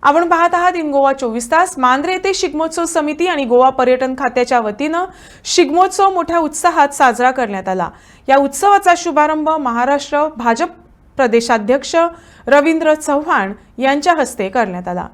आपण पाहत आहात इन गोवा 24 तास। मांद्रे येथे शिगमोत्सव समिती आणि गोवा पर्यटन खात्याच्या वतीने शिगमोत्सव मोठ्या उत्साहात साजरा करण्यात आला। या उत्सवाचा शुभारंभ महाराष्ट्र भाजप प्रदेशाध्यक्ष रवींद्र चव्हाण यांच्या हस्ते करण्यात आला।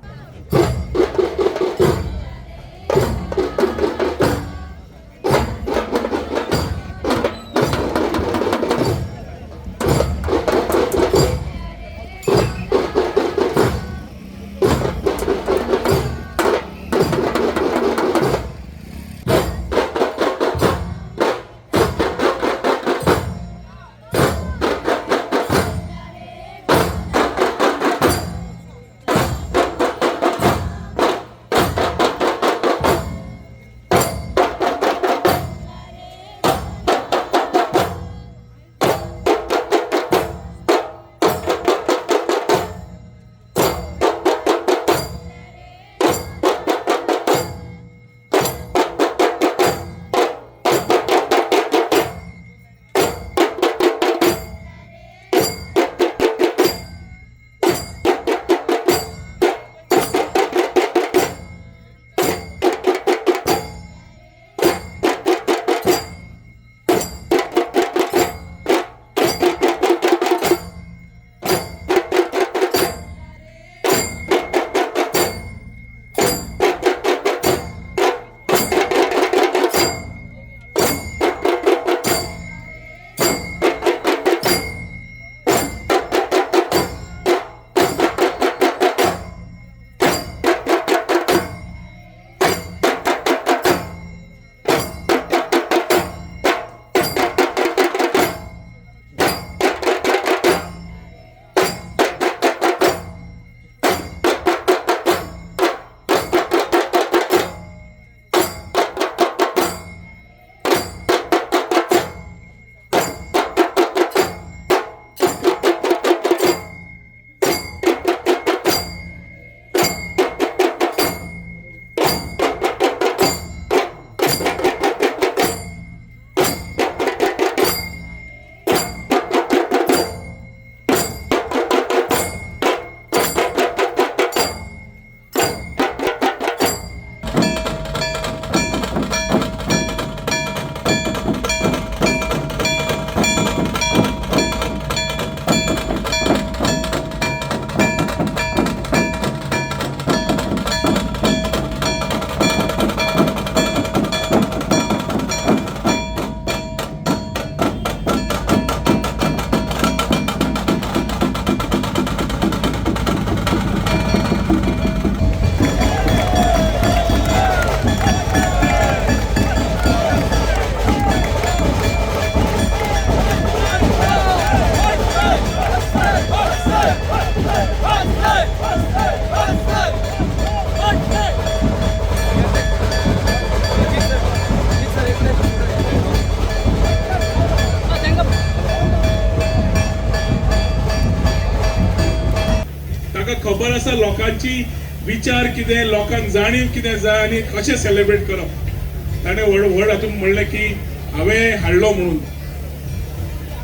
खबर आसा लोकांची विचार कितें, लोकांक जाणीव कितें जाय आनी कशें सेलिब्रेट करप। ताणें व्हड हातून म्हणलें की हांवें हाडलो म्हणून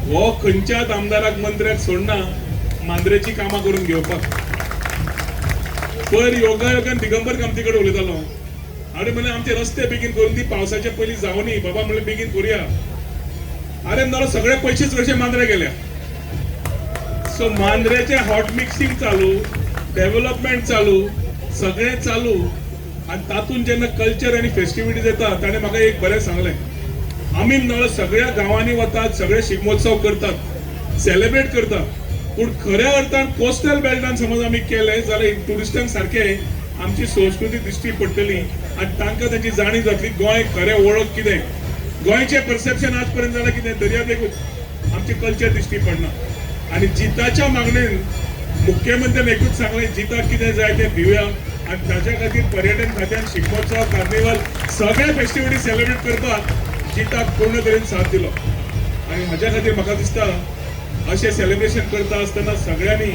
हो खंयच्याच आमदाराक मंत्र्याक सोडना मांद्रेची कामां करून घेवपाक। पयर योगायोगान दिगंबर कामती कडेन उलयतालो हांवें म्हणलें आमचे रस्ते बेगीन करून दी, पावसाचे पयलीं जावनी बाबा म्हणलें बेगीन करुया। अरे नालो सगळे पयशेच कशे मांद्रे गेल्या। सो मांद्रेचे हॉट मिक्सिंग चालू, डेव्हलपमेंट चालू, सगळे चालू आणि तातून जेन्ना कल्चर आणि फेस्टिविटीज येता ताणें म्हाका एक बरें सांगलें, आमी नळ सगळ्या गांवांनी वतात, सगळे शिगमोत्सव करतात, सेलिब्रेट करतात, पूण खऱ्या अर्थान कोस्टल बेल्टान समज आमी केले जाल्यार टुरिस्टांक सारखे आमची संस्कृती दिश्टी पडटली आणि तांकां ताची जाणीव जातली गोंय खरें वळख कितें, गोंयचें परसेप्शन आज पर्यंत जालां कितें दर्यादेगूच आमचे कल्चर दिश्टी पडना। आणि जिताच्या मागणेन मुख्यमंत्र्यान एकूच सांगलें जिताक कितें जाय तें दिवया आणि ताच्या खातीर पर्यटन खात्यान शिगमोत्सव, कार्निवल सगळे फेस्टिविटी सेलिब्रेट करपाक जिताक पूर्ण तरेन साथ दिलो। आणि म्हज्या खातीर म्हाका दिसता अशें सेलिब्रेशन करता आसतना सगळ्यांनी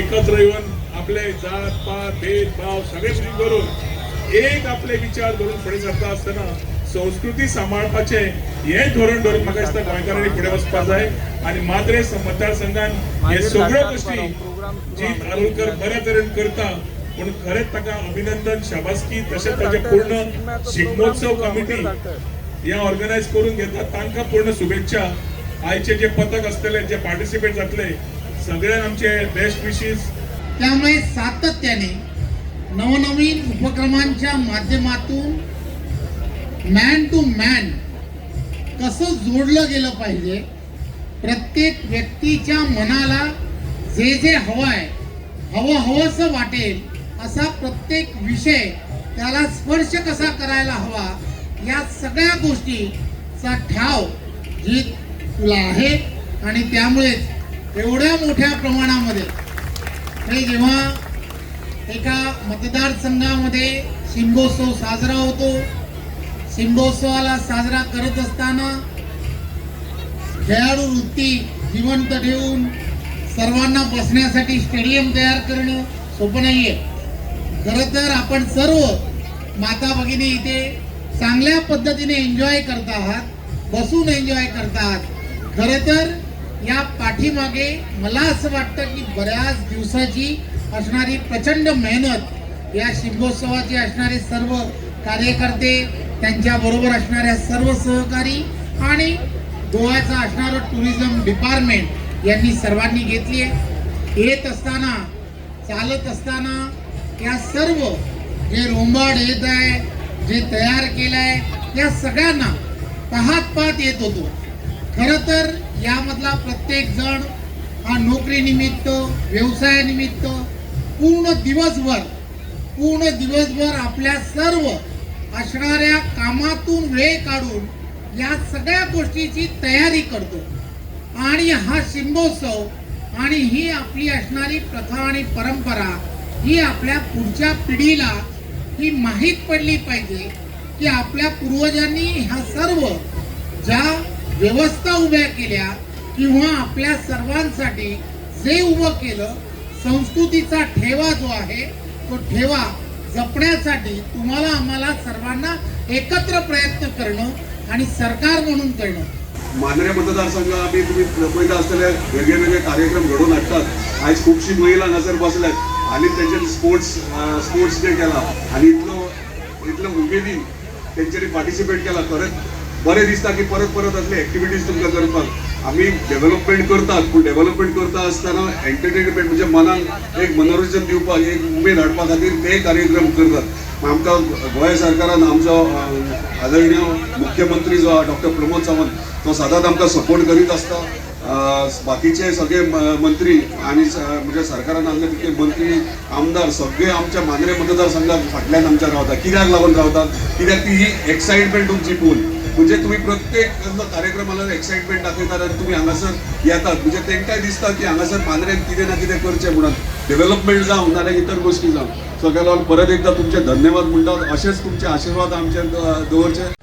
एकत्र येवन आपले जात पात भेदभाव सगळे करून एक आपले विचार धरून फुडें सरता आसतना संस्कृती सांबाळपाचे हे धोरण धरून म्हाका दिसता गोंयकारांनी फुडें वचपाक जाय। आणि माद्रे मतदारसंघान हे सगळ्यो गोष्टी जी आरोलकर बऱ्या तरेन करता म्हणून खरेंच ताका अभिनंदन शाबासकी तशेंच ताचे पूर्ण शिगमोत्सव कमिटी या ऑर्गनायज करून घेतात तांकां पूर्ण शुभेच्छा. आयचे जे पथक असतले जे पार्टिसिपेट जातले सगळ्यांक आमचे बेस्ट विशीज. त्यामुळे सातत्याने नवनवीन उपक्रमांच्या माध्यमातून मॅन टू मॅन कसं जोडलं गेलं पाहिजे, प्रत्येक व्यक्तीच्या मनाला जे जे हवंय हवंसं वाटेल असा प्रत्येक विषय त्याला स्पर्श कसा करायला हवा या सगळ्या गोष्टीचा ठाव ही तुला आहे. आणि त्यामुळेच एवढ्या मोठ्या प्रमाणामध्ये हे जेव्हा एका मतदारसंघामध्ये शिमगोत्सव साजरा होतो, शिमगोत्सवाला साजरा करत असताना खेळाडू वृत्ती जिवंत ठेवून सर्वांना बसण्यासाठी स्टेडियम तयार करणं सोपं नाहीये. खरं तर आपण सर्व माता भगिनी इथे चांगल्या पद्धतीने एन्जॉय करत आहात, बसून एन्जॉय करत आहात. खरं तर या पाठीमागे मला असं वाटतं की बऱ्याच दिवसाची असणारी प्रचंड मेहनत, या शिमगोत्सवाचे असणारे सर्व कार्यकर्ते, त्यांच्या बरोबर असणाऱ्या सर्व सहकारी आणि गोव्याचा असणारं टुरिझम डिपार्टमेंट यांनी सर्वांनी घेतली आहे. येत असताना चालत असताना या सर्व जे रोंबाड येत आहे, जे तयार केलं आहे, या सगळ्यांना पाहत येत होतो. खरं तर यामधला प्रत्येक जण हा नोकरीनिमित्त, व्यवसायानिमित्त पूर्ण दिवसभर आपल्या सर्व असणाऱ्या कामातून वेळ काढून या सगळ्या गोष्टीची तयारी करतो. आणि हा शिमगोत्सव आणि ही आपली असणारी प्रथा आणि परंपरा ही आपल्या पुढच्या पिढीला ही माहीत पडली पाहिजे की आपल्या पूर्वजांनी ह्या सर्व ज्या व्यवस्था उभ्या केल्या किंवा आपल्या सर्वांसाठी जे उभं केलं, संस्कृतीचा ठेवा जो आहे तो ठेवा जपण्यासाठी तुम्हाला आम्हाला सर्वांना एकत्र प्रयत्न करणं आणि सरकार म्हणून करणं. मांद्रे मतदारसंघ आम्ही तुम्ही पळयता आसतले वेगवेगळे कार्यक्रम घडोवन हाडटात. आयज खुबशी महिला हांगासर बसल्यात आनी तेंच्यांनी स्पोर्ट्स डे केला आनी इतलो उमेदीन तेंच्यांनी पार्टिसिपेट केला. खरेंच बरें दिसता की परत असले एक्टिविटीज तुमकां करपाक. आमी डेव्हलपमेंट करतात पूण डेव्हलपमेंट करता आसतना एंटरटेनमेंट म्हणजे मनाक एक मनोरंजन दिवपाक, एक उमेद हाडपा खातीर ते कार्यक्रम करतात. आमकां गोंय सरकारान आमचो आदरणीय मुख्यमंत्री जो डॉक्टर प्रमोद सावंत तो सदांच आमकां सपोर्ट करीत आसता. बाकीचे सगळे मंत्री आणि म्हणजे सरकारान हांगा तितले मंत्री आमदार सगळे आमच्या मांद्रे मतदारसंघाक फाटल्यान आमच्या रावतात. कित्याक लागून रावतात? कित्याक ती ही एक्साइटमेंट तुमची पूल म्हणजे तुम्ही प्रत्येक कार्यक्रमाला एक्साइटमेंट दाखयतात आणि तुम्ही हांगासर येतात. म्हणजे तेंकाय दिसता की हांगासर मांद्रेन कितें ना कितें करचें म्हणून डेव्हलपमेंट जावं नाल्यार इतर गोष्टी जावं. सगळ्या लागून परत एकदा तुमचे धन्यवाद म्हणटात. असेच तुमचे आशीर्वाद आमचे दवरचे.